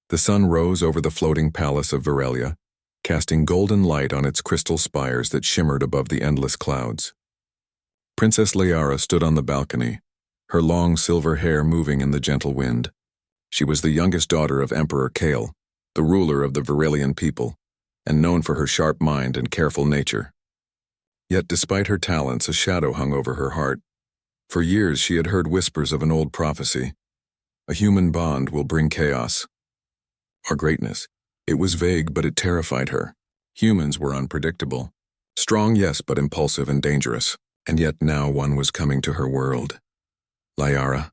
The sun rose over the floating palace of Virelia, casting golden light on its crystal spires that shimmered above the endless clouds. Princess Liara stood on the balcony, her long silver hair moving in the gentle wind. She was the youngest daughter of Emperor Kale, the ruler of the Virelian people, and known for her sharp mind and careful nature. Yet despite her talents, a shadow hung over her heart. For years she had heard whispers of an old prophecy. A human bond will bring chaos or greatness. It was vague, but it terrified her. Humans were unpredictable. Strong, yes, but impulsive and dangerous. And yet now one was coming to her world. Liara,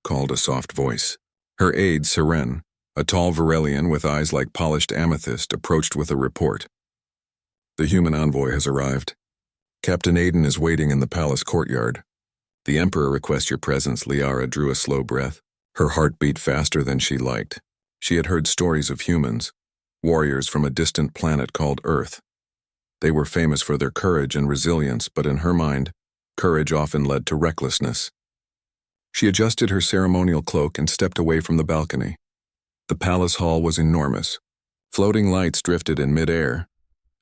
called a soft voice. Her aide, Siren, a tall Virelian with eyes like polished amethyst, approached with a report. The human envoy has arrived. Captain Aiden is waiting in the palace courtyard. The Emperor requests your presence. Liara drew a slow breath. Her heart beat faster than she liked. She had heard stories of humans, warriors from a distant planet called Earth. They were famous for their courage and resilience, but in her mind, courage often led to recklessness. She adjusted her ceremonial cloak and stepped away from the balcony. The palace hall was enormous. Floating lights drifted in midair,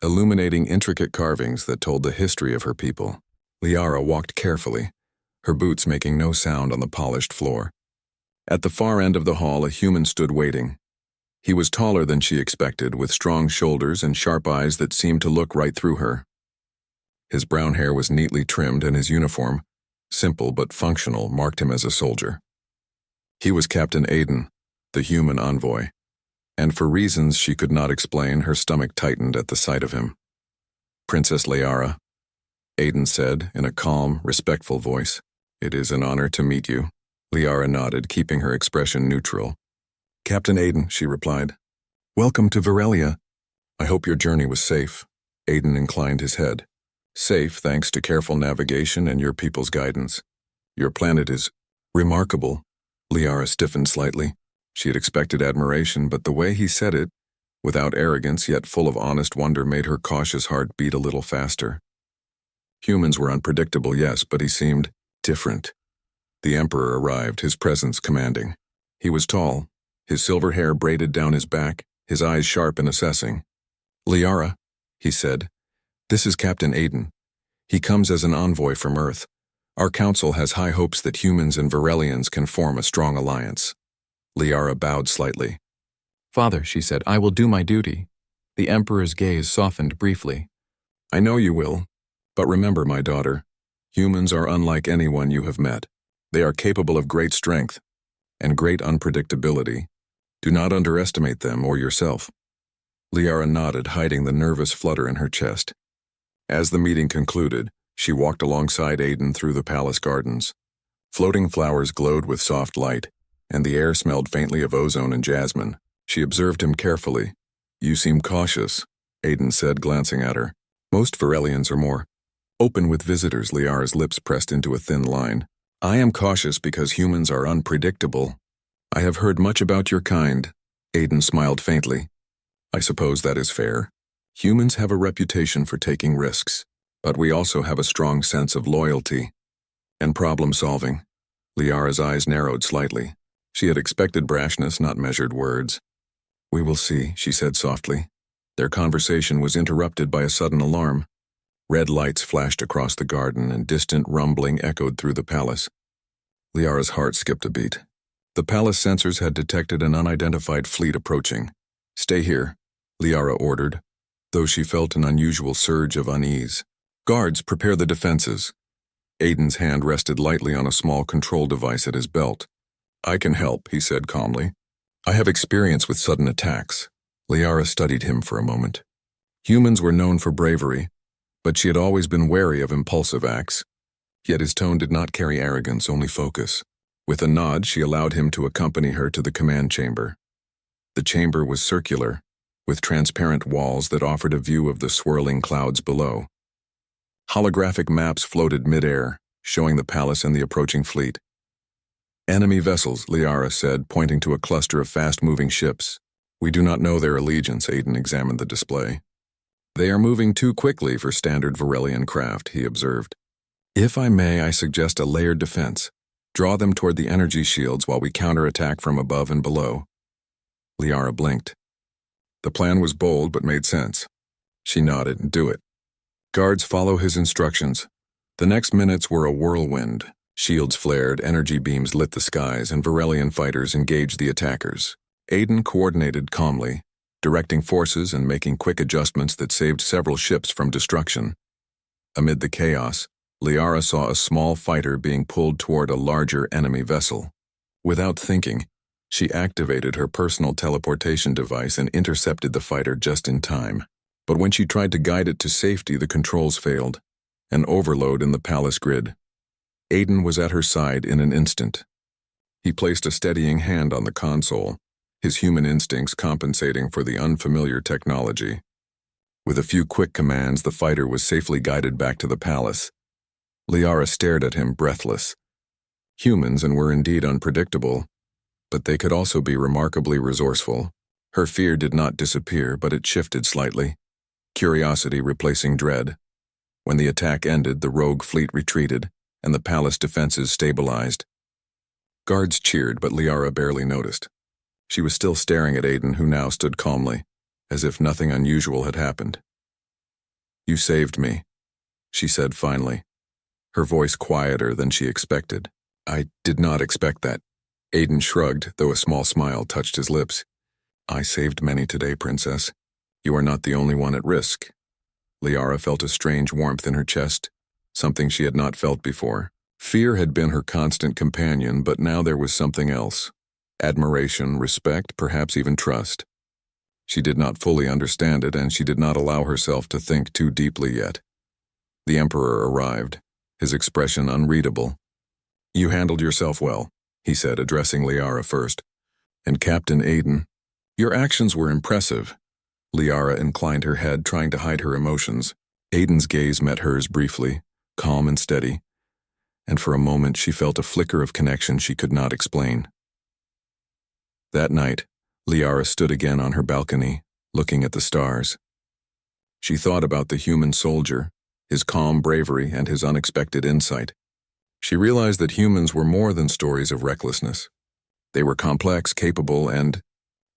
illuminating intricate carvings that told the history of her people. Liara walked carefully, her boots making no sound on the polished floor. At the far end of the hall, a human stood waiting. He was taller than she expected, with strong shoulders and sharp eyes that seemed to look right through her. His brown hair was neatly trimmed, and his uniform, simple but functional, marked him as a soldier. He was Captain Aiden, the human envoy, and for reasons she could not explain, her stomach tightened at the sight of him. Princess Liara, Aiden said in a calm, respectful voice, "It is an honor to meet you." Liara nodded, keeping her expression neutral. "Captain Aiden," she replied. "Welcome to Virelia. I hope your journey was safe." Aiden inclined his head. "Safe thanks to careful navigation and your people's guidance. Your planet is remarkable." Liara stiffened slightly. She had expected admiration, but the way he said it, without arrogance yet full of honest wonder, made her cautious heart beat a little faster. Humans were unpredictable, yes, but he seemed different. The Emperor arrived, his presence commanding. He was tall, his silver hair braided down his back, his eyes sharp and assessing. "Liara," he said, "this is Captain Aiden. He comes as an envoy from Earth. Our council has high hopes that humans and Virelians can form a strong alliance." Liara bowed slightly. "Father," she said, "I will do my duty." The Emperor's gaze softened briefly. "I know you will, but remember, my daughter, humans are unlike anyone you have met. They are capable of great strength and great unpredictability. Do not underestimate them or yourself." Liara nodded, hiding the nervous flutter in her chest. As the meeting concluded, she walked alongside Aiden through the palace gardens. Floating flowers glowed with soft light, and the air smelled faintly of ozone and jasmine. She observed him carefully. "You seem cautious," Aiden said, glancing at her. "Most Virelians are more open with visitors." Liara's lips pressed into a thin line. "I am cautious because humans are unpredictable. I have heard much about your kind." Aiden smiled faintly. "I suppose that is fair. Humans have a reputation for taking risks, but we also have a strong sense of loyalty and problem-solving." Liara's eyes narrowed slightly. She had expected brashness, not measured words. "We will see," she said softly. Their conversation was interrupted by a sudden alarm. Red lights flashed across the garden, and distant rumbling echoed through the palace. Liara's heart skipped a beat. The palace sensors had detected an unidentified fleet approaching. "Stay here," Liara ordered, though she felt an unusual surge of unease. "Guards, prepare the defenses." Aiden's hand rested lightly on a small control device at his belt. "I can help," he said calmly. "I have experience with sudden attacks." Liara studied him for a moment. Humans were known for bravery, but she had always been wary of impulsive acts. Yet his tone did not carry arrogance, only focus. With a nod, she allowed him to accompany her to the command chamber. The chamber was circular, with transparent walls that offered a view of the swirling clouds below. Holographic maps floated midair, showing the palace and the approaching fleet. "Enemy vessels," Liara said, pointing to a cluster of fast-moving ships. "We do not know their allegiance." Aiden examined the display. "They are moving too quickly for standard Virelian craft," he observed. "If I may, I suggest a layered defense. Draw them toward the energy shields while we counterattack from above and below." Liara blinked. The plan was bold but made sense. She nodded. Do it. Guards, follow his instructions. The next minutes were a whirlwind. Shields flared, energy beams lit the skies, and Varelian fighters engaged the attackers. Aiden coordinated calmly, directing forces and making quick adjustments that saved several ships from destruction. Amid the chaos, Liara saw a small fighter being pulled toward a larger enemy vessel. Without thinking, she activated her personal teleportation device and intercepted the fighter just in time. But when she tried to guide it to safety, the controls failed. An overload in the palace grid. Aiden was at her side in an instant. He placed a steadying hand on the console, his human instincts compensating for the unfamiliar technology. With a few quick commands, the fighter was safely guided back to the palace. Liara stared at him, breathless. Humans were indeed unpredictable, but they could also be remarkably resourceful. Her fear did not disappear, but it shifted slightly. Curiosity replacing dread. When the attack ended, the rogue fleet retreated, and the palace defenses stabilized. Guards cheered, but Liara barely noticed. She was still staring at Aiden, who now stood calmly, as if nothing unusual had happened. "You saved me," she said finally, her voice quieter than she expected. "I did not expect that." Aiden shrugged, though a small smile touched his lips. "I saved many today, Princess. You are not the only one at risk." Liara felt a strange warmth in her chest, something she had not felt before. Fear had been her constant companion, but now there was something else. Admiration, respect, perhaps even trust. She did not fully understand it, and she did not allow herself to think too deeply yet. The Emperor arrived, his expression unreadable. "You handled yourself well," he said, addressing Liara first. "And Captain Aiden, your actions were impressive." Liara inclined her head, trying to hide her emotions. Aiden's gaze met hers briefly, calm and steady, and for a moment she felt a flicker of connection she could not explain. That night, Liara stood again on her balcony, looking at the stars. She thought about the human soldier, his calm bravery and his unexpected insight. She realized that humans were more than stories of recklessness. They were complex, capable, and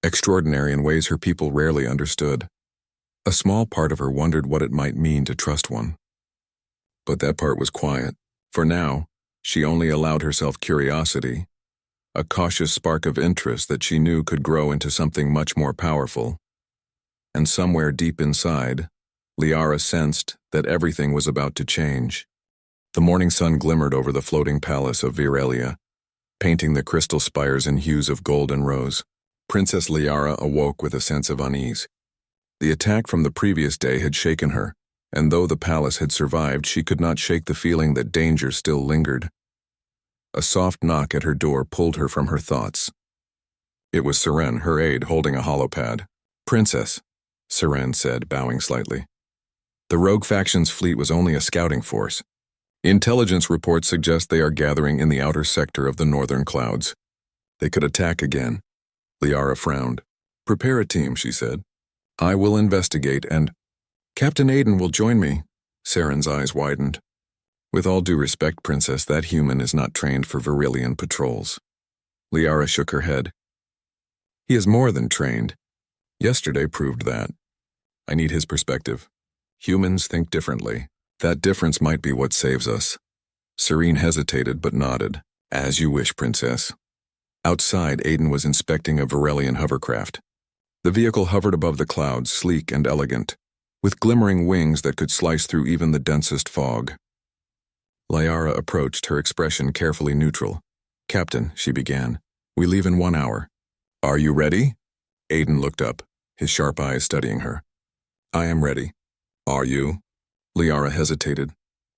extraordinary in ways her people rarely understood. A small part of her wondered what it might mean to trust one. But that part was quiet. For now, she only allowed herself curiosity, a cautious spark of interest that she knew could grow into something much more powerful. And somewhere deep inside, Liara sensed that everything was about to change. The morning sun glimmered over the floating palace of Virelia, painting the crystal spires in hues of gold and rose. Princess Liara awoke with a sense of unease. The attack from the previous day had shaken her, and though the palace had survived, she could not shake the feeling that danger still lingered. A soft knock at her door pulled her from her thoughts. It was Seren, her aide, holding a holopad. "Princess," Seren said, bowing slightly. "The rogue faction's fleet was only a scouting force. Intelligence reports suggest they are gathering in the outer sector of the northern clouds. They could attack again." Liara frowned. "Prepare a team," she said. "I will investigate and—" "Captain Aiden will join me." Seren's eyes widened. "With all due respect, Princess, that human is not trained for Virilian patrols." Liara shook her head. "He is more than trained. Yesterday proved that. I need his perspective. Humans think differently. That difference might be what saves us." Serene hesitated but nodded. "As you wish, Princess." Outside, Aiden was inspecting a Virelian hovercraft. The vehicle hovered above the clouds, sleek and elegant, with glimmering wings that could slice through even the densest fog. Liara approached, her expression carefully neutral. "Captain," she began, "we leave in 1 hour." "Are you ready?" Aiden looked up, his sharp eyes studying her. "I am ready." "Are you?" Liara hesitated.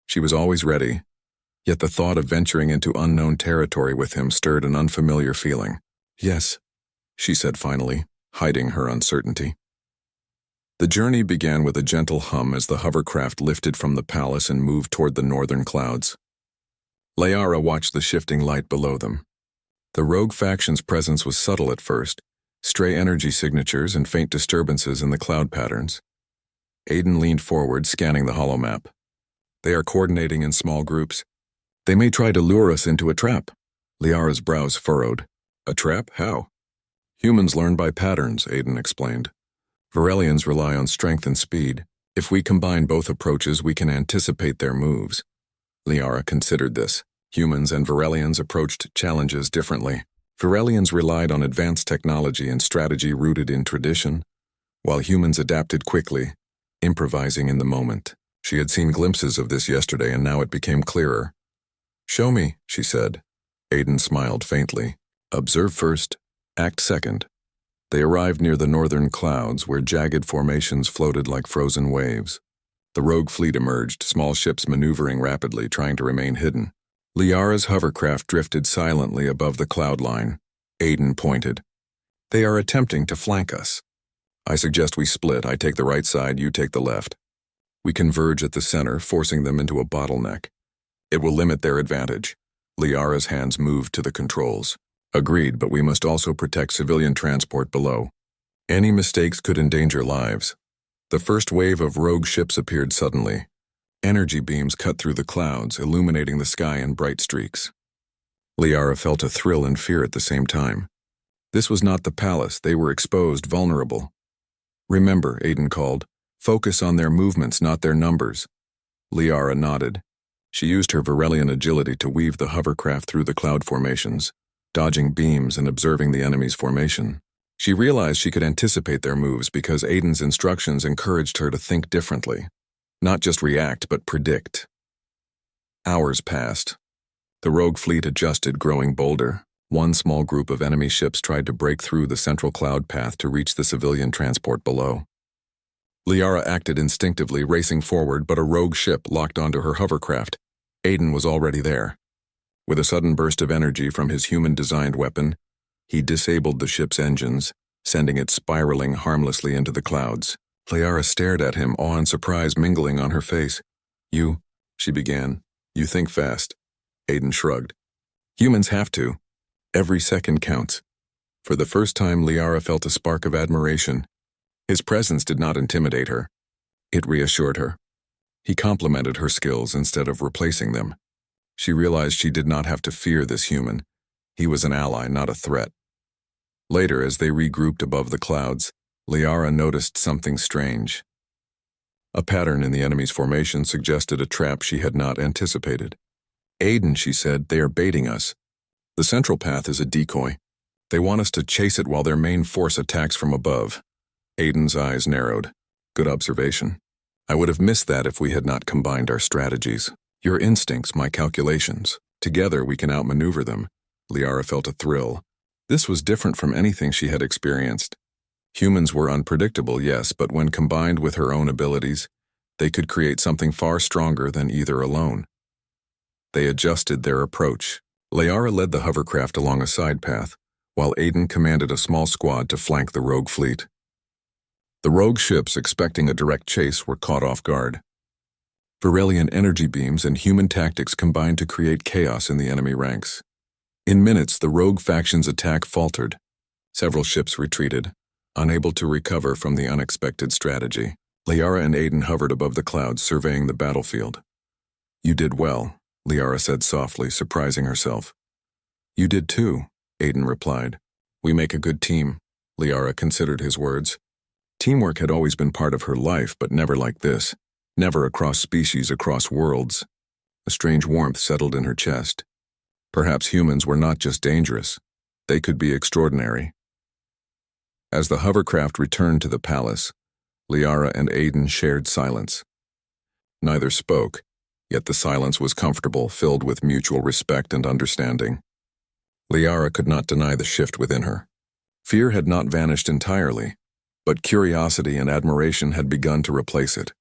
She was always ready, yet the thought of venturing into unknown territory with him stirred an unfamiliar feeling. "Yes," she said finally, hiding her uncertainty. The journey began with a gentle hum as the hovercraft lifted from the palace and moved toward the northern clouds. Liara watched the shifting light below them. The rogue faction's presence was subtle at first, stray energy signatures and faint disturbances in the cloud patterns. Aiden leaned forward, scanning the holomap. "They are coordinating in small groups. They may try to lure us into a trap." Liara's brows furrowed. "A trap? How?" Humans learn by patterns, Aiden explained. Varelians rely on strength and speed. If we combine both approaches, we can anticipate their moves. Liara considered this. Humans and Varelians approached challenges differently. Varelians relied on advanced technology and strategy rooted in tradition, while humans adapted quickly, improvising in the moment. She had seen glimpses of this yesterday, and now it became clearer. "Show me," she said. Aiden smiled faintly. "Observe first, act second." They arrived near the northern clouds, where jagged formations floated like frozen waves. The rogue fleet emerged, small ships maneuvering rapidly, trying to remain hidden. Liara's hovercraft drifted silently above the cloud line. Aiden pointed. "They are attempting to flank us. I suggest we split. I take the right side, you take the left. We converge at the center, forcing them into a bottleneck. It will limit their advantage." Liara's hands moved to the controls. "Agreed, but we must also protect civilian transport below. Any mistakes could endanger lives." The first wave of rogue ships appeared suddenly. Energy beams cut through the clouds, illuminating the sky in bright streaks. Liara felt a thrill and fear at the same time. This was not the palace. They were exposed, vulnerable. "Remember," Aiden called, "focus on their movements, not their numbers." Liara nodded. She used her Varelian agility to weave the hovercraft through the cloud formations, dodging beams and observing the enemy's formation. She realized she could anticipate their moves because Aiden's instructions encouraged her to think differently. Not just react, but predict. Hours passed. The rogue fleet adjusted, growing bolder. One small group of enemy ships tried to break through the central cloud path to reach the civilian transport below. Liara acted instinctively, racing forward, but a rogue ship locked onto her hovercraft. Aiden was already there. With a sudden burst of energy from his human-designed weapon, he disabled the ship's engines, sending it spiraling harmlessly into the clouds. Liara stared at him, awe and surprise mingling on her face. "You," she began. "You think fast." Aiden shrugged. "Humans have to. Every second counts." For the first time, Liara felt a spark of admiration. His presence did not intimidate her. It reassured her. He complimented her skills instead of replacing them. She realized she did not have to fear this human. He was an ally, not a threat. Later, as they regrouped above the clouds, Liara noticed something strange. A pattern in the enemy's formation suggested a trap she had not anticipated. "Aiden," she said, "they are baiting us. The central path is a decoy. They want us to chase it while their main force attacks from above." Aiden's eyes narrowed. "Good observation. I would have missed that if we had not combined our strategies. Your instincts, my calculations. Together we can outmaneuver them." Liara felt a thrill. This was different from anything she had experienced. Humans were unpredictable, yes, but when combined with her own abilities, they could create something far stronger than either alone. They adjusted their approach. Liara led the hovercraft along a side path, while Aiden commanded a small squad to flank the rogue fleet. The rogue ships, expecting a direct chase, were caught off guard. Varelian energy beams and human tactics combined to create chaos in the enemy ranks. In minutes, the rogue faction's attack faltered. Several ships retreated, unable to recover from the unexpected strategy. Liara and Aiden hovered above the clouds, surveying the battlefield. "You did well," Liara said softly, surprising herself. "You did too," Aiden replied. "We make a good team." Liara considered his words. Teamwork had always been part of her life, but never like this. Never across species, across worlds. A strange warmth settled in her chest. Perhaps humans were not just dangerous. They could be extraordinary. As the hovercraft returned to the palace, Liara and Aiden shared silence. Neither spoke, yet the silence was comfortable, filled with mutual respect and understanding. Liara could not deny the shift within her. Fear had not vanished entirely, but curiosity and admiration had begun to replace it.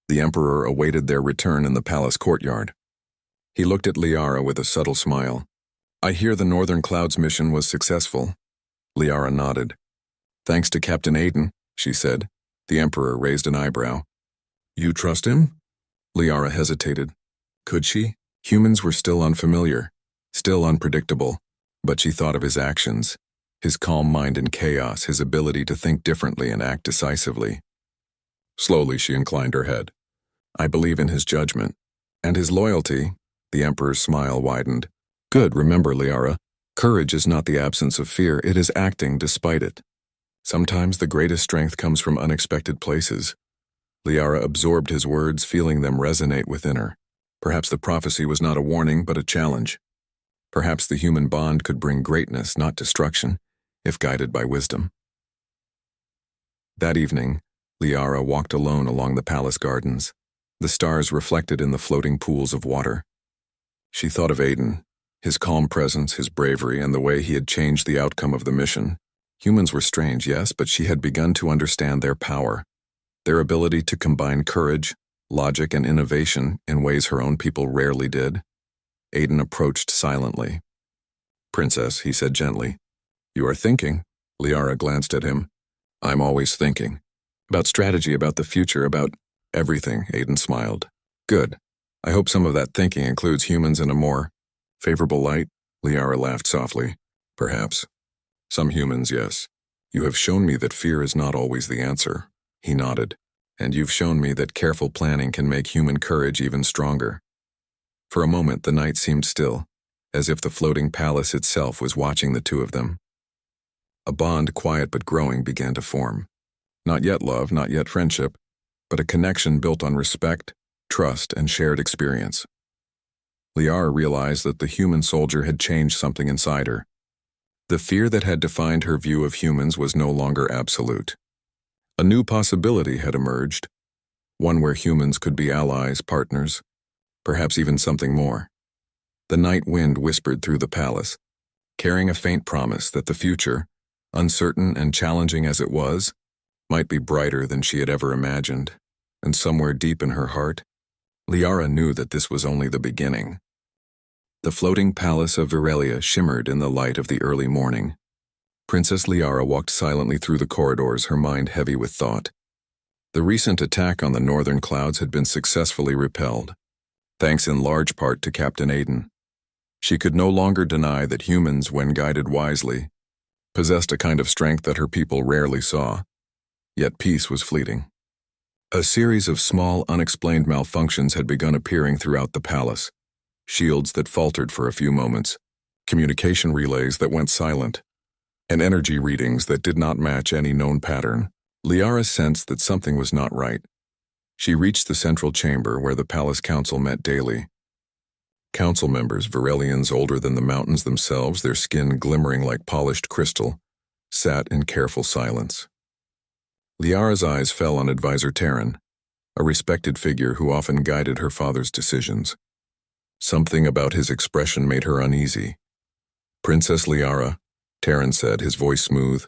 The Emperor awaited their return in the palace courtyard. He looked at Liara with a subtle smile. "I hear the Northern Clouds mission was successful." Liara nodded. "Thanks to Captain Aiden," she said. The Emperor raised an eyebrow. "You trust him?" Liara hesitated. Could she? Humans were still unfamiliar, still unpredictable, but she thought of his actions, his calm mind in chaos, his ability to think differently and act decisively. Slowly she inclined her head. "I believe in his judgment. And his loyalty." The Emperor's smile widened. "Good, remember, Liara, Courage is not the absence of fear, it is acting despite it. Sometimes the greatest strength comes from unexpected places. Liara absorbed his words, feeling them resonate within her. Perhaps the prophecy was not a warning, but a challenge. Perhaps the human bond could bring greatness, not destruction, if guided by wisdom. That evening, Liara walked alone along the palace gardens, the stars reflected in the floating pools of water. She thought of Aiden, his calm presence, his bravery, and the way he had changed the outcome of the mission. Humans were strange, yes, but she had begun to understand their power, their ability to combine courage, logic, and innovation in ways her own people rarely did. Aiden approached silently. "Princess," he said gently. "You are thinking?" Liara glanced at him. "I'm always thinking. About strategy, about the future, about everything," Aiden smiled. "Good. I hope some of that thinking includes humans in a more favorable light." Liara laughed softly. "Perhaps. Some humans, yes. You have shown me that fear is not always the answer." He nodded. "And you've shown me that careful planning can make human courage even stronger." For a moment the night seemed still, as if the floating palace itself was watching the two of them. A bond, quiet but growing, began to form. Not yet love, not yet friendship, but a connection built on respect, trust, and shared experience. Liara realized that the human soldier had changed something inside her. The fear that had defined her view of humans was no longer absolute. A new possibility had emerged, one where humans could be allies, partners, perhaps even something more. The night wind whispered through the palace, carrying a faint promise that the future, uncertain and challenging as it was, might be brighter than she had ever imagined. And somewhere deep in her heart, Liara knew that this was only the beginning. The floating palace of Virelia shimmered in the light of the early morning. Princess Liara walked silently through the corridors, her mind heavy with thought. The recent attack on the northern clouds had been successfully repelled, thanks in large part to Captain Aiden. She could no longer deny that humans, when guided wisely, possessed a kind of strength that her people rarely saw. Yet peace was fleeting. A series of small, unexplained malfunctions had begun appearing throughout the palace. Shields that faltered for a few moments, communication relays that went silent, and energy readings that did not match any known pattern. Liara sensed that something was not right. She reached the central chamber where the palace council met daily. Council members, Virelians older than the mountains themselves, their skin glimmering like polished crystal, sat in careful silence. Liara's eyes fell on Advisor Terran, a respected figure who often guided her father's decisions. Something about his expression made her uneasy. "Princess Liara," Terran said, his voice smooth,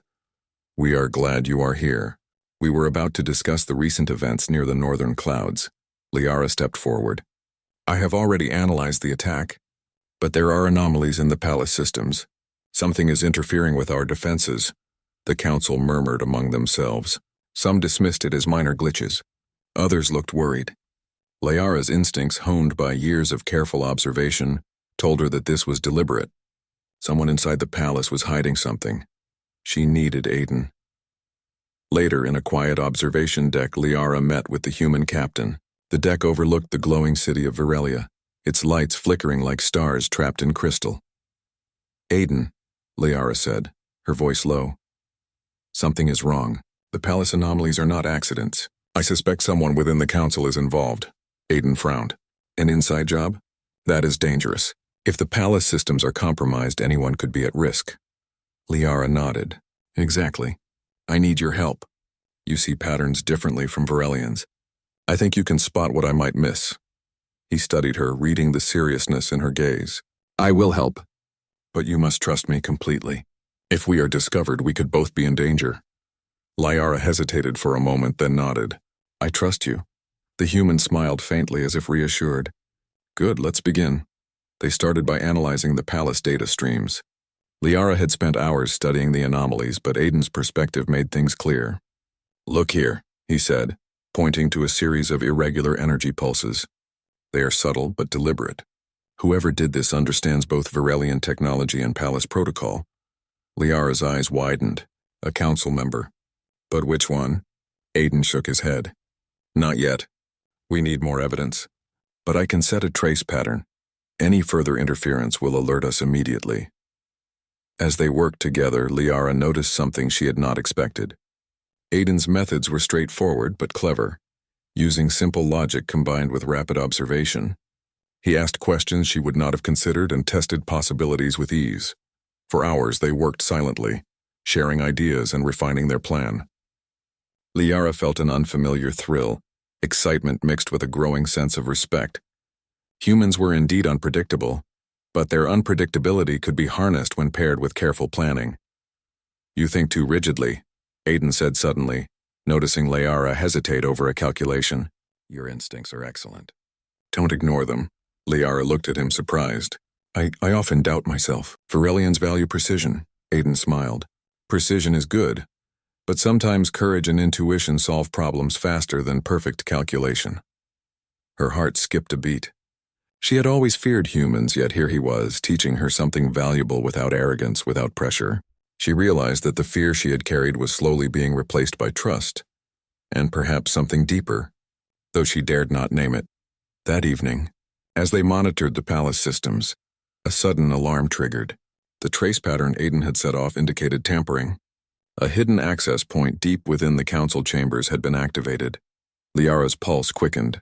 "we are glad you are here. We were about to discuss the recent events near the northern clouds." Liara stepped forward. "I have already analyzed the attack, but there are anomalies in the palace systems. Something is interfering with our defenses." The council murmured among themselves. Some dismissed it as minor glitches. Others looked worried. Liara's instincts, honed by years of careful observation, told her that this was deliberate. Someone inside the palace was hiding something. She needed Aiden. Later, in a quiet observation deck, Liara met with the human captain. The deck overlooked the glowing city of Virelia, its lights flickering like stars trapped in crystal. "Aiden," Liara said, her voice low. "Something is wrong. The palace anomalies are not accidents. I suspect someone within the council is involved." Aiden frowned. "An inside job? That is dangerous. If the palace systems are compromised, anyone could be at risk." Liara nodded. "Exactly. I need your help. You see patterns differently from Virelians. I think you can spot what I might miss." He studied her, reading the seriousness in her gaze. "I will help. But you must trust me completely. If we are discovered, we could both be in danger." Liara hesitated for a moment, then nodded. "I trust you." The human smiled faintly as if reassured. "Good, let's begin." They started by analyzing the palace data streams. Liara had spent hours studying the anomalies, but Aiden's perspective made things clear. "Look here," he said, pointing to a series of irregular energy pulses. "They are subtle but deliberate. Whoever did this understands both Virelian technology and palace protocol." Liara's eyes widened. "A council member. But which one?" Aiden shook his head. "Not yet. We need more evidence. But I can set a trace pattern. Any further interference will alert us immediately." As they worked together, Liara noticed something she had not expected. Aiden's methods were straightforward but clever, using simple logic combined with rapid observation. He asked questions she would not have considered and tested possibilities with ease. For hours they worked silently, sharing ideas and refining their plan. Liara felt an unfamiliar thrill, excitement mixed with a growing sense of respect. Humans were indeed unpredictable, but their unpredictability could be harnessed when paired with careful planning. "You think too rigidly," Aiden said suddenly, noticing Liara hesitate over a calculation. "Your instincts are excellent." "Don't ignore them." Liara looked at him surprised. I often doubt myself. Varelians value precision." Aiden smiled. "Precision is good, but sometimes courage and intuition solve problems faster than perfect calculation." Her heart skipped a beat. She had always feared humans, yet here he was, teaching her something valuable without arrogance, without pressure. She realized that the fear she had carried was slowly being replaced by trust, and perhaps something deeper, though she dared not name it. That evening, as they monitored the palace systems, a sudden alarm triggered. The trace pattern Aiden had set off indicated tampering. A hidden access point deep within the council chambers had been activated. Liara's pulse quickened.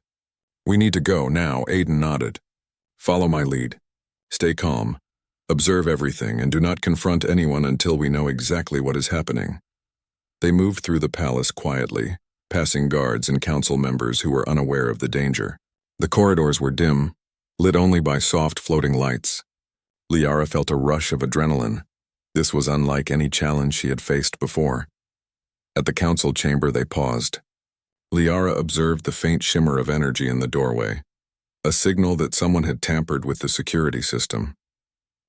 "We need to go now," Aiden nodded. "Follow my lead. Stay calm. Observe everything and do not confront anyone until we know exactly what is happening." They moved through the palace quietly, passing guards and council members who were unaware of the danger. The corridors were dim, lit only by soft floating lights. Liara felt a rush of adrenaline. This was unlike any challenge she had faced before. At the council chamber they paused. Liara observed the faint shimmer of energy in the doorway, a signal that someone had tampered with the security system.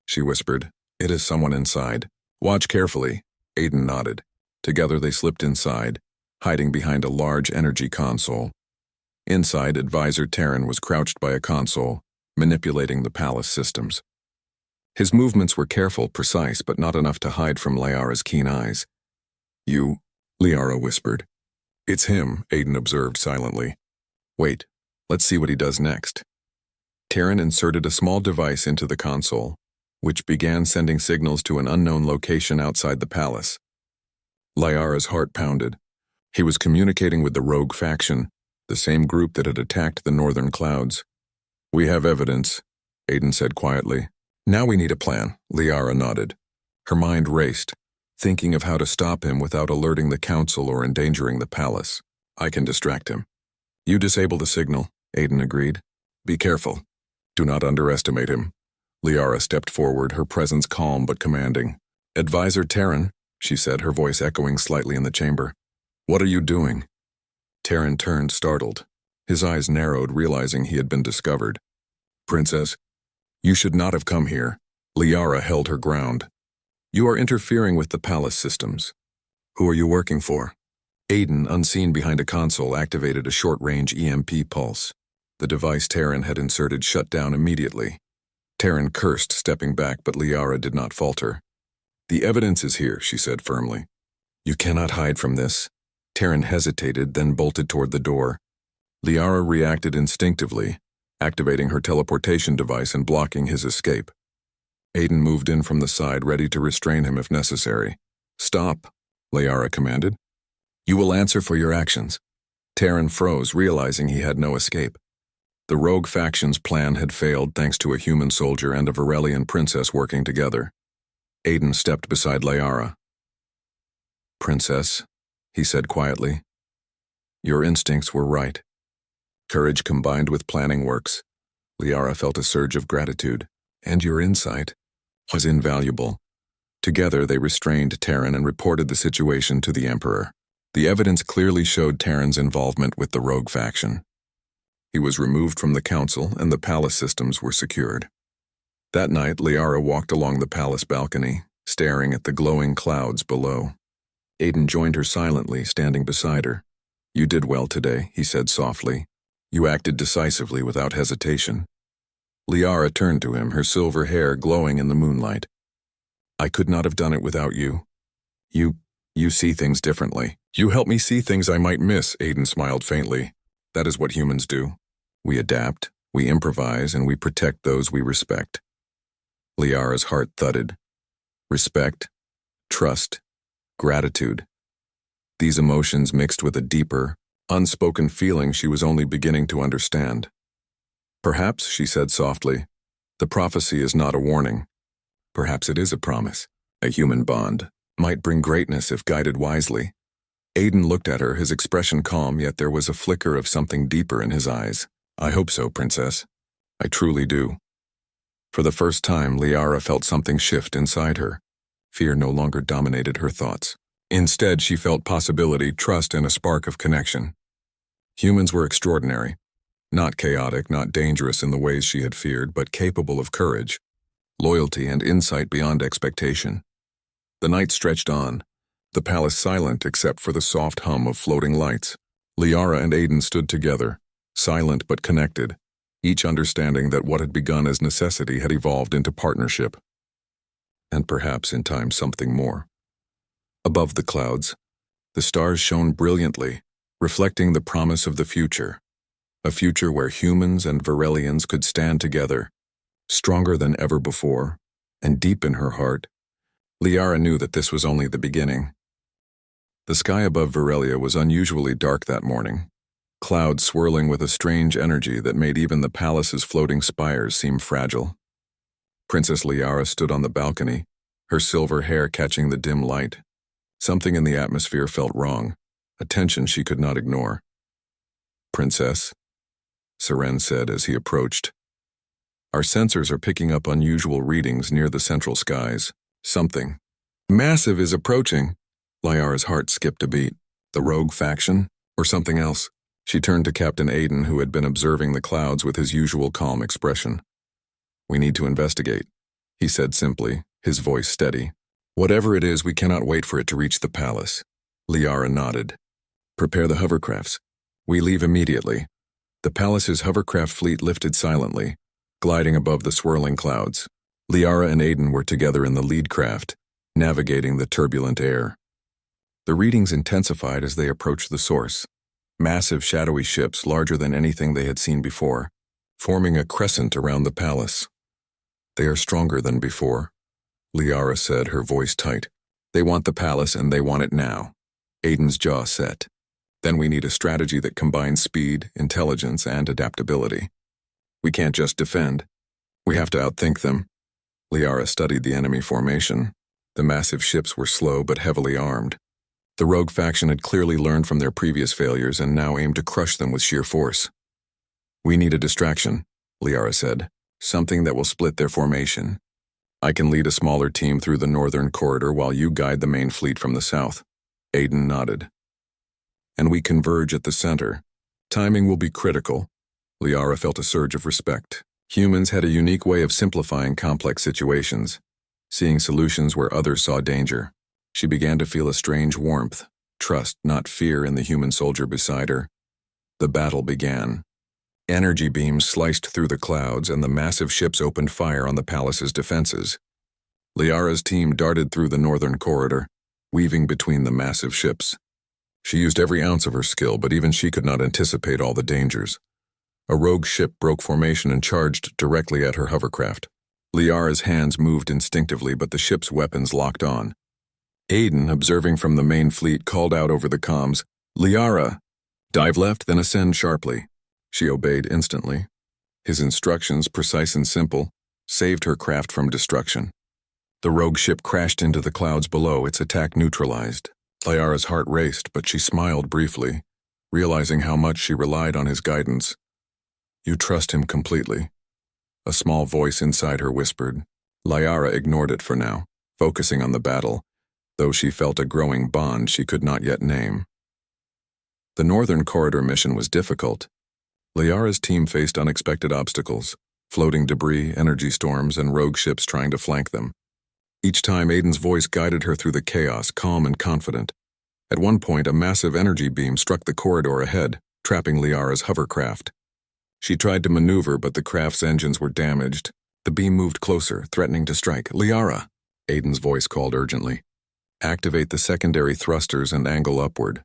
She whispered, "It is someone inside. Watch carefully." Aiden nodded. Together they slipped inside, hiding behind a large energy console. Inside, Advisor Terran was crouched by a console, manipulating the palace systems. His movements were careful, precise, but not enough to hide from Liara's keen eyes. "You," Liara whispered. "It's him," Aiden observed silently. "Wait, let's see what he does next." Terran inserted a small device into the console, which began sending signals to an unknown location outside the palace. Liara's heart pounded. He was communicating with the rogue faction, the same group that had attacked the northern clouds. "We have evidence," Aiden said quietly. "Now we need a plan," Liara nodded. Her mind raced, thinking of how to stop him without alerting the council or endangering the palace. "I can distract him." "You disable the signal," Aiden agreed. "Be careful. Do not underestimate him." Liara stepped forward, her presence calm but commanding. "Advisor Terran," she said, her voice echoing slightly in the chamber. "What are you doing?" Terran turned, startled. His eyes narrowed, realizing he had been discovered. "Princess, you should not have come here." Liara held her ground. "You are interfering with the palace systems." "Who are you working for?" Aiden, unseen behind a console, activated a short-range EMP pulse. The device Terran had inserted shut down immediately. Terran cursed, stepping back, but Liara did not falter. "The evidence is here," she said firmly. "You cannot hide from this." Terran hesitated, then bolted toward the door. Liara reacted instinctively, activating her teleportation device and blocking his escape. Aiden moved in from the side, ready to restrain him if necessary. "Stop," Liara commanded. "You will answer for your actions." Terran froze, realizing he had no escape. The rogue faction's plan had failed thanks to a human soldier and a Varelian princess working together. Aiden stepped beside Liara. "Princess," he said quietly, "your instincts were right. Courage combined with planning works." Liara felt a surge of gratitude. "And your insight was invaluable." Together they restrained Terran and reported the situation to the Emperor. The evidence clearly showed Terran's involvement with the rogue faction. He was removed from the council and the palace systems were secured. That night, Liara walked along the palace balcony, staring at the glowing clouds below. Aiden joined her silently, standing beside her. "You did well today," he said softly. "You acted decisively without hesitation." Liara turned to him, her silver hair glowing in the moonlight. "I could not have done it without you. You see things differently. You help me see things I might miss," Aiden smiled faintly. "That is what humans do. We adapt, we improvise, and we protect those we respect." Liara's heart thudded. respect, trust, gratitude. These emotions mixed with a deeper, unspoken feeling she was only beginning to understand. Perhaps, she said softly, the prophecy is not a warning. Perhaps it is a promise. A human bond might bring greatness if guided wisely. Aiden looked at her, his expression calm, yet there was a flicker of something deeper in his eyes. I hope so, Princess. I truly do. For the first time, Liara felt something shift inside her. Fear no longer dominated her thoughts. Instead, she felt possibility, trust, and a spark of connection. Humans were extraordinary. Not chaotic, not dangerous in the ways she had feared, but capable of courage, loyalty, and insight beyond expectation. The night stretched on, the palace silent except for the soft hum of floating lights. Liara and Aiden stood together, silent but connected, each understanding that what had begun as necessity had evolved into partnership. And perhaps in time something more. Above the clouds, the stars shone brilliantly, reflecting the promise of the future. A future where humans and Varelians could stand together, stronger than ever before, and deep in her heart, Liara knew that this was only the beginning. The sky above Varelia was unusually dark that morning, clouds swirling with a strange energy that made even the palace's floating spires seem fragile. Princess Liara stood on the balcony, her silver hair catching the dim light. Something in the atmosphere felt wrong, a tension she could not ignore. Princess, Seren said as he approached. Our sensors are picking up unusual readings near the central skies. Something massive is approaching. Liara's heart skipped a beat. The rogue faction? Or something else? She turned to Captain Aiden, who had been observing the clouds with his usual calm expression. We need to investigate, he said simply, his voice steady. Whatever it is, we cannot wait for it to reach the palace. Liara nodded. Prepare the hovercrafts. We leave immediately. The palace's hovercraft fleet lifted silently, gliding above the swirling clouds. Liara and Aiden were together in the lead craft, navigating the turbulent air. The readings intensified as they approached the source. Massive shadowy ships larger than anything they had seen before, forming a crescent around the palace. They are stronger than before, Liara said, her voice tight. They want the palace and they want it now. Aiden's jaw set. Then we need a strategy that combines speed, intelligence, and adaptability. We can't just defend. We have to outthink them. Liara studied the enemy formation. The massive ships were slow but heavily armed. The rogue faction had clearly learned from their previous failures and now aimed to crush them with sheer force. We need a distraction, Liara said. Something that will split their formation. I can lead a smaller team through the northern corridor while you guide the main fleet from the south. Aiden nodded. And we converge at the center. Timing will be critical. Liara felt a surge of respect. Humans had a unique way of simplifying complex situations, seeing solutions where others saw danger. She began to feel a strange warmth, trust, not fear, in the human soldier beside her. The battle began. Energy beams sliced through the clouds and the massive ships opened fire on the palace's defenses. Liara's team darted through the northern corridor, weaving between the massive ships. She used every ounce of her skill, but even she could not anticipate all the dangers. A rogue ship broke formation and charged directly at her hovercraft. Liara's hands moved instinctively, but the ship's weapons locked on. Aiden, observing from the main fleet, called out over the comms, Liara! Dive left, then ascend sharply. She obeyed instantly. His instructions, precise and simple, saved her craft from destruction. The rogue ship crashed into the clouds below, its attack neutralized. Liara's heart raced, but she smiled briefly, realizing how much she relied on his guidance. You trust him completely. A small voice inside her whispered. Liara ignored it for now, focusing on the battle, though she felt a growing bond she could not yet name. The northern corridor mission was difficult. Liara's team faced unexpected obstacles, floating debris, energy storms, and rogue ships trying to flank them. Each time, Aiden's voice guided her through the chaos, calm and confident. At one point, a massive energy beam struck the corridor ahead, trapping Liara's hovercraft. She tried to maneuver, but the craft's engines were damaged. The beam moved closer, threatening to strike. Liara! Aiden's voice called urgently. Activate the secondary thrusters and angle upward.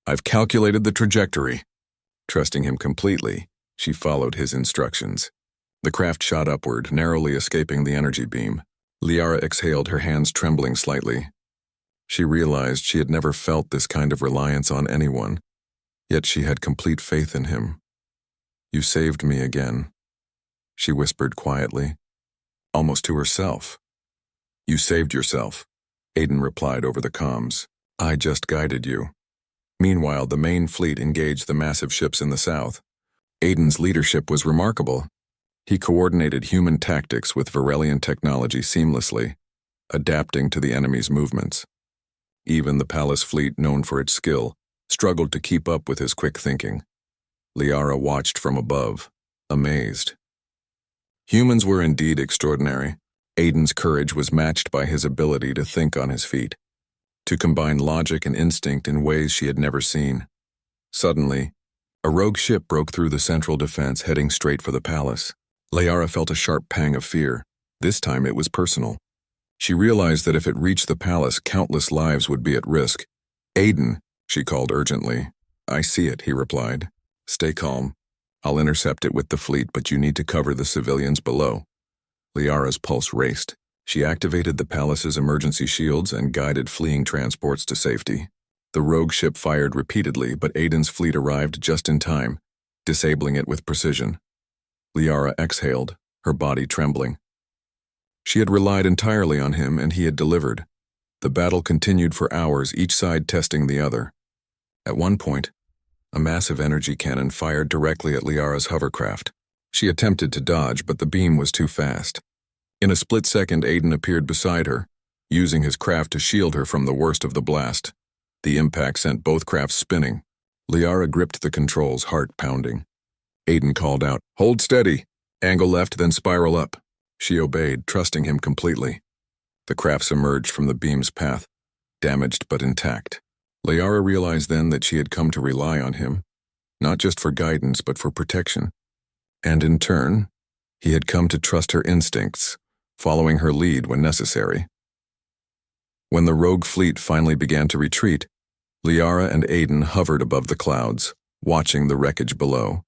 I've calculated the trajectory. Trusting him completely, she followed his instructions. The craft shot upward, narrowly escaping the energy beam. Liara exhaled, her hands trembling slightly. She realized she had never felt this kind of reliance on anyone, yet she had complete faith in him. "You saved me again," she whispered quietly, almost to herself. "You saved yourself," Aiden replied over the comms. "I just guided you." Meanwhile, the main fleet engaged the massive ships in the south. Aiden's leadership was remarkable. He coordinated human tactics with Varelian technology seamlessly, adapting to the enemy's movements. Even the palace fleet, known for its skill, struggled to keep up with his quick thinking. Liara watched from above, amazed. Humans were indeed extraordinary. Aiden's courage was matched by his ability to think on his feet, to combine logic and instinct in ways she had never seen. Suddenly, a rogue ship broke through the central defense, heading straight for the palace. Liara felt a sharp pang of fear. This time it was personal. She realized that if it reached the palace, countless lives would be at risk. "Aiden," she called urgently. "I see it," he replied. "Stay calm. I'll intercept it with the fleet, but you need to cover the civilians below." Liara's pulse raced. She activated the palace's emergency shields and guided fleeing transports to safety. The rogue ship fired repeatedly, but Aiden's fleet arrived just in time, disabling it with precision. Liara exhaled, her body trembling. She had relied entirely on him, and he had delivered. The battle continued for hours, each side testing the other. At one point, a massive energy cannon fired directly at Liara's hovercraft. She attempted to dodge, but the beam was too fast. In a split second, Aiden appeared beside her, using his craft to shield her from the worst of the blast. The impact sent both crafts spinning. Liara gripped the controls, heart pounding. Aiden called out, "Hold steady. Angle left, then spiral up." She obeyed, trusting him completely. The crafts emerged from the beam's path, damaged but intact. Liara realized then that she had come to rely on him, not just for guidance but for protection. And in turn, he had come to trust her instincts, following her lead when necessary. When the rogue fleet finally began to retreat, Liara and Aiden hovered above the clouds, watching the wreckage below.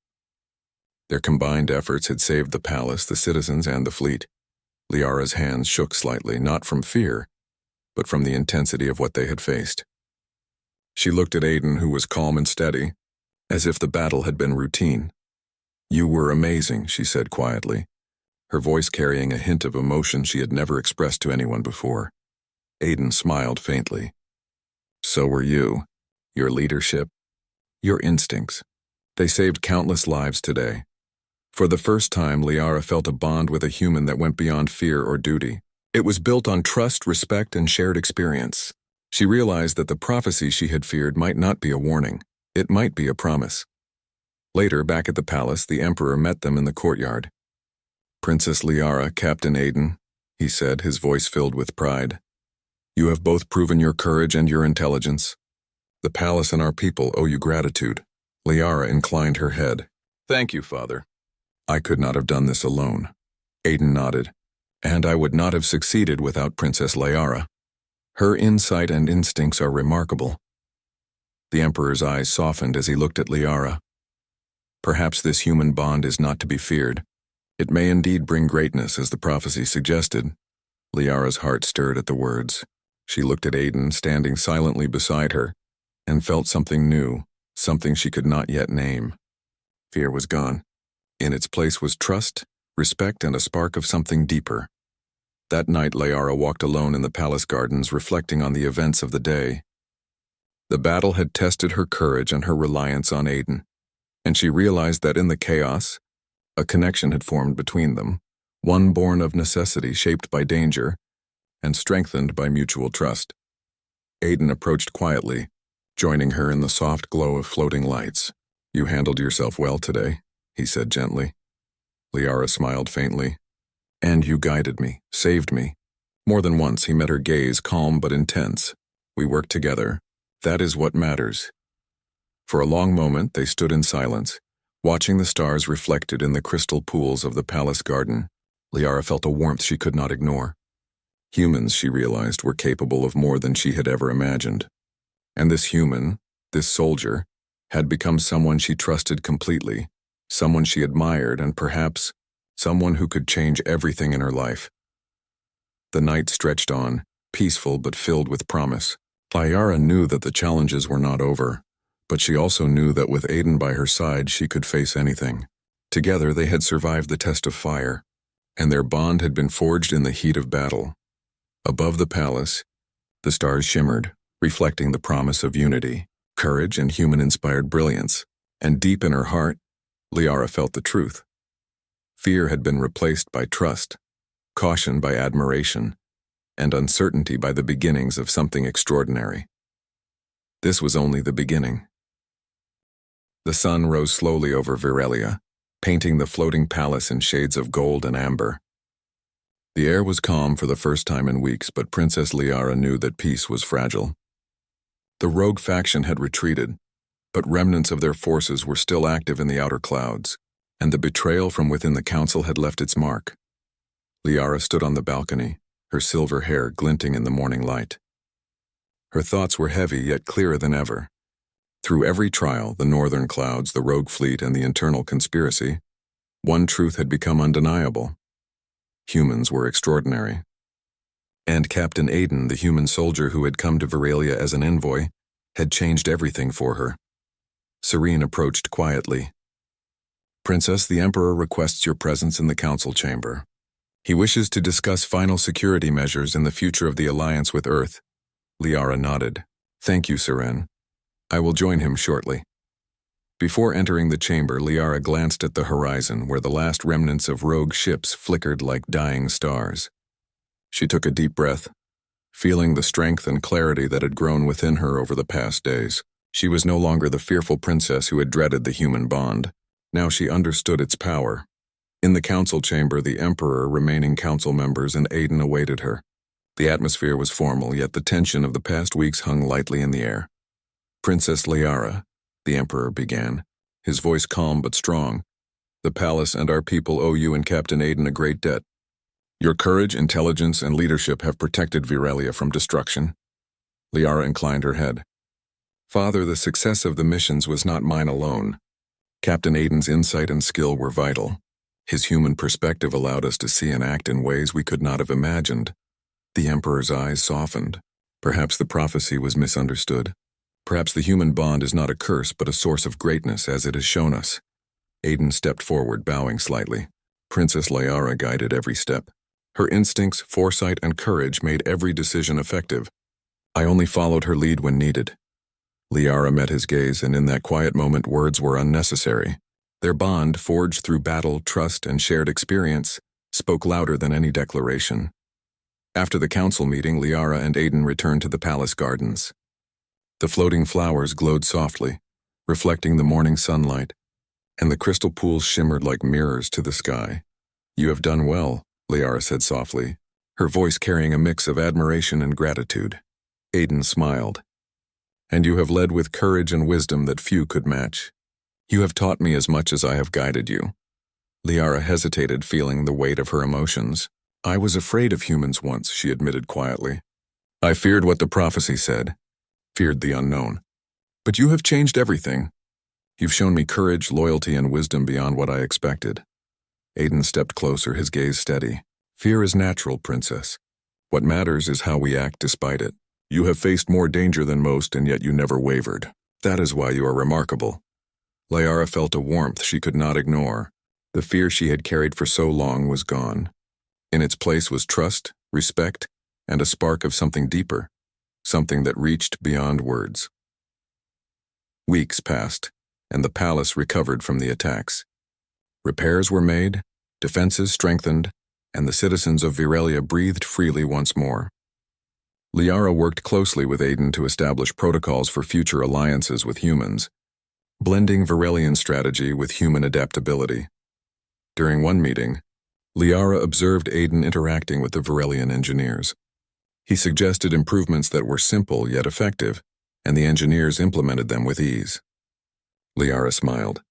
Their combined efforts had saved the palace, the citizens, and the fleet. Liara's hands shook slightly, not from fear, but from the intensity of what they had faced. She looked at Aiden, who was calm and steady, as if the battle had been routine. "You were amazing," she said quietly, her voice carrying a hint of emotion she had never expressed to anyone before. Aiden smiled faintly. "So were you. Your leadership, your instincts. They saved countless lives today." For the first time, Liara felt a bond with a human that went beyond fear or duty. It was built on trust, respect, and shared experience. She realized that the prophecy she had feared might not be a warning. It might be a promise. Later, back at the palace, the Emperor met them in the courtyard. "Princess Liara, Captain Aiden," he said, his voice filled with pride. "You have both proven your courage and your intelligence. The palace and our people owe you gratitude." Liara inclined her head. "Thank you, Father. I could not have done this alone." Aiden nodded. "And I would not have succeeded without Princess Liara. Her insight and instincts are remarkable." The Emperor's eyes softened as he looked at Liara. "Perhaps this human bond is not to be feared. It may indeed bring greatness, as the prophecy suggested." Liara's heart stirred at the words. She looked at Aiden, standing silently beside her, and felt something new, something she could not yet name. Fear was gone. In its place was trust, respect, and a spark of something deeper. That night, Liara walked alone in the palace gardens, reflecting on the events of the day. The battle had tested her courage and her reliance on Aiden, and she realized that in the chaos, a connection had formed between them, one born of necessity, shaped by danger, and strengthened by mutual trust. Aiden approached quietly, joining her in the soft glow of floating lights. "You handled yourself well today," he said gently. Liara smiled faintly. "And you guided me, saved me." More than once he met her gaze, calm but intense. "We worked together. That is what matters." For a long moment they stood in silence, watching the stars reflected in the crystal pools of the palace garden. Liara felt a warmth she could not ignore. Humans, she realized, were capable of more than she had ever imagined. And this human, this soldier, had become someone she trusted completely, someone she admired, and perhaps someone who could change everything in her life. The night stretched on, peaceful but filled with promise. Liara knew that the challenges were not over, but she also knew that with Aiden by her side she could face anything. Together they had survived the test of fire, and their bond had been forged in the heat of battle. Above the palace, the stars shimmered, reflecting the promise of unity, courage, and human-inspired brilliance. And deep in her heart, Liara felt the truth. Fear had been replaced by trust, caution by admiration, and uncertainty by the beginnings of something extraordinary. This was only the beginning. The sun rose slowly over Virelia, painting the floating palace in shades of gold and amber. The air was calm for the first time in weeks, but Princess Liara knew that peace was fragile. The rogue faction had retreated, but remnants of their forces were still active in the outer clouds, and the betrayal from within the council had left its mark. Liara stood on the balcony, her silver hair glinting in the morning light. Her thoughts were heavy yet clearer than ever. Through every trial, the northern clouds, the rogue fleet, and the internal conspiracy, one truth had become undeniable. Humans were extraordinary. And Captain Aiden, the human soldier who had come to Virelia as an envoy, had changed everything for her. Serene approached quietly. "Princess, the Emperor requests your presence in the council chamber. He wishes to discuss final security measures in the future of the alliance with Earth." Liara nodded. "Thank you, Seren. I will join him shortly." Before entering the chamber, Liara glanced at the horizon where the last remnants of rogue ships flickered like dying stars. She took a deep breath, feeling the strength and clarity that had grown within her over the past days. She was no longer the fearful princess who had dreaded the human bond. Now she understood its power. In the council chamber, the Emperor, remaining council members, and Aiden awaited her. The atmosphere was formal, yet the tension of the past weeks hung lightly in the air. "Princess Liara," the Emperor began, his voice calm but strong, "the palace and our people owe you and Captain Aiden a great debt. Your courage, intelligence, and leadership have protected Virelia from destruction." Liara inclined her head. "Father, the success of the missions was not mine alone. Captain Aiden's insight and skill were vital. His human perspective allowed us to see and act in ways we could not have imagined." The Emperor's eyes softened. Perhaps the prophecy was misunderstood. Perhaps the human bond is not a curse but a source of greatness, as it has shown us. Aiden stepped forward, bowing slightly. Princess Liara guided every step. Her instincts, foresight, and courage made every decision effective. I only followed her lead when needed. Liara met his gaze, and in that quiet moment words were unnecessary. Their bond, forged through battle, trust, and shared experience, spoke louder than any declaration. After the council meeting, Liara and Aiden returned to the palace gardens. The floating flowers glowed softly, reflecting the morning sunlight, and the crystal pools shimmered like mirrors to the sky. "You have done well," Liara said softly, her voice carrying a mix of admiration and gratitude. Aiden smiled. "And you have led with courage and wisdom that few could match. You have taught me as much as I have guided you." Liara hesitated, feeling the weight of her emotions. "I was afraid of humans once," she admitted quietly. "I feared what the prophecy said, feared the unknown. But you have changed everything. You've shown me courage, loyalty, and wisdom beyond what I expected." Aiden stepped closer, his gaze steady. "Fear is natural, Princess. What matters is how we act despite it. You have faced more danger than most, and yet you never wavered. That is why you are remarkable." Liara felt a warmth she could not ignore. The fear she had carried for so long was gone. In its place was trust, respect, and a spark of something deeper, something that reached beyond words. Weeks passed, and the palace recovered from the attacks. Repairs were made, defenses strengthened, and the citizens of Virelia breathed freely once more. Liara worked closely with Aiden to establish protocols for future alliances with humans, blending Virelian strategy with human adaptability. During one meeting, Liara observed Aiden interacting with the Virelian engineers. He suggested improvements that were simple yet effective, and the engineers implemented them with ease. Liara smiled.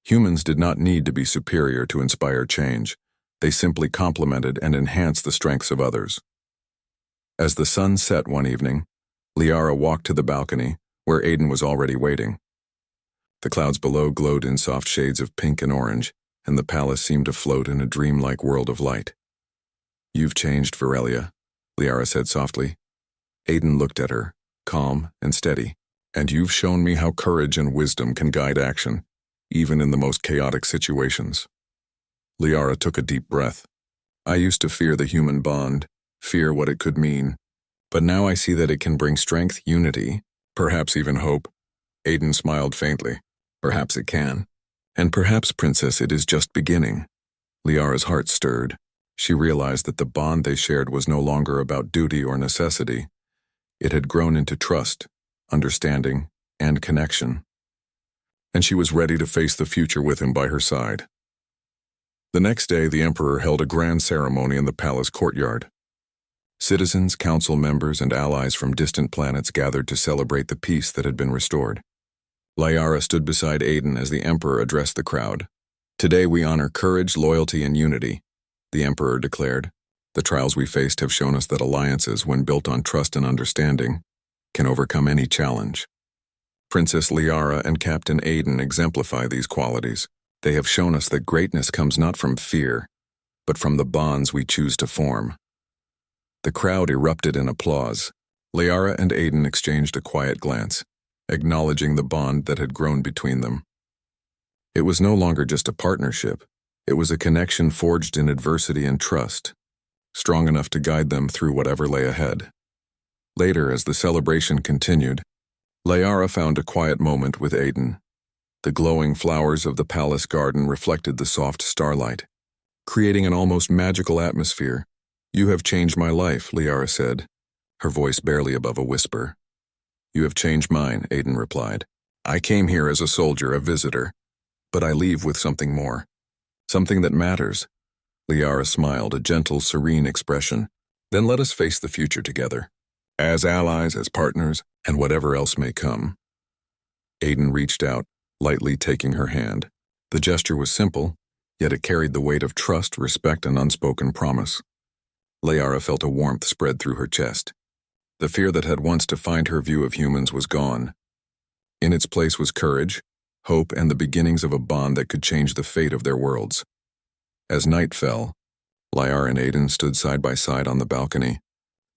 Humans did not need to be superior to inspire change. They simply complemented and enhanced the strengths of others. As the sun set one evening, Liara walked to the balcony, where Aiden was already waiting. The clouds below glowed in soft shades of pink and orange, and the palace seemed to float in a dreamlike world of light. "You've changed, Virelia," Liara said softly. Aiden looked at her, calm and steady. And you've shown me how courage and wisdom can guide action, even in the most chaotic situations. Liara took a deep breath. I used to fear the human bond, fear what it could mean. But now I see that it can bring strength, unity, perhaps even hope. Aiden smiled faintly. Perhaps it can. And perhaps, Princess, it is just beginning. Liara's heart stirred. She realized that the bond they shared was no longer about duty or necessity. It had grown into trust, understanding, and connection. And she was ready to face the future with him by her side. The next day, the Emperor held a grand ceremony in the palace courtyard. Citizens, council members, and allies from distant planets gathered to celebrate the peace that had been restored. Liara stood beside Aiden as the Emperor addressed the crowd. Today we honor courage, loyalty, and unity, the Emperor declared. The trials we faced have shown us that alliances, when built on trust and understanding, can overcome any challenge. Princess Liara and Captain Aiden exemplify these qualities. They have shown us that greatness comes not from fear, but from the bonds we choose to form. The crowd erupted in applause. Liara and Aiden exchanged a quiet glance, acknowledging the bond that had grown between them. It was no longer just a partnership. It was a connection forged in adversity and trust, strong enough to guide them through whatever lay ahead. Later, as the celebration continued, Liara found a quiet moment with Aiden. The glowing flowers of the palace garden reflected the soft starlight, creating an almost magical atmosphere. You have changed my life, Liara said, her voice barely above a whisper. You have changed mine, Aiden replied. I came here as a soldier, a visitor, but I leave with something more. Something that matters. Liara smiled, a gentle, serene expression. Then let us face the future together. As allies, as partners, and whatever else may come. Aiden reached out, lightly taking her hand. The gesture was simple, yet it carried the weight of trust, respect, and unspoken promise. Liara felt a warmth spread through her chest. The fear that had once defined her view of humans was gone. In its place was courage, hope, and the beginnings of a bond that could change the fate of their worlds. As night fell, Liara and Aiden stood side by side on the balcony,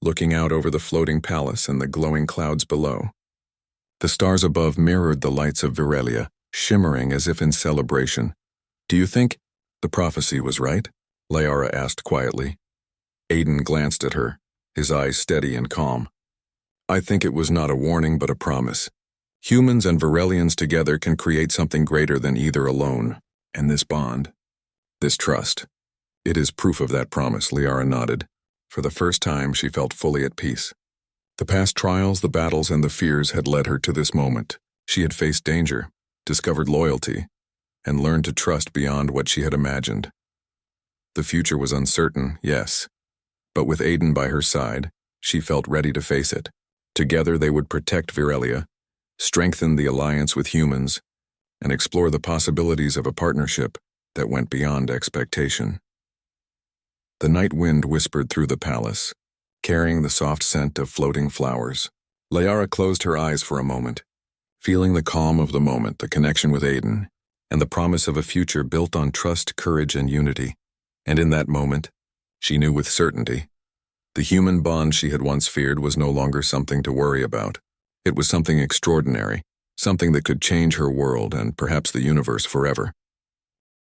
looking out over the floating palace and the glowing clouds below. The stars above mirrored the lights of Virelia, shimmering as if in celebration. Do you think the prophecy was right? Liara asked quietly. Aiden glanced at her, his eyes steady and calm. I think it was not a warning but a promise. Humans and Virelians together can create something greater than either alone. And this bond, this trust, it is proof of that promise, Liara nodded. For the first time, she felt fully at peace. The past trials, the battles, and the fears had led her to this moment. She had faced danger, discovered loyalty, and learned to trust beyond what she had imagined. The future was uncertain, yes, but with Aiden by her side, she felt ready to face it. Together they would protect Virelia, strengthen the alliance with humans, and explore the possibilities of a partnership that went beyond expectation. The night wind whispered through the palace, carrying the soft scent of floating flowers. Liara closed her eyes for a moment, feeling the calm of the moment, the connection with Aiden, and the promise of a future built on trust, courage, and unity. And in that moment, she knew with certainty, the human bond she had once feared was no longer something to worry about. It was something extraordinary, something that could change her world and perhaps the universe forever.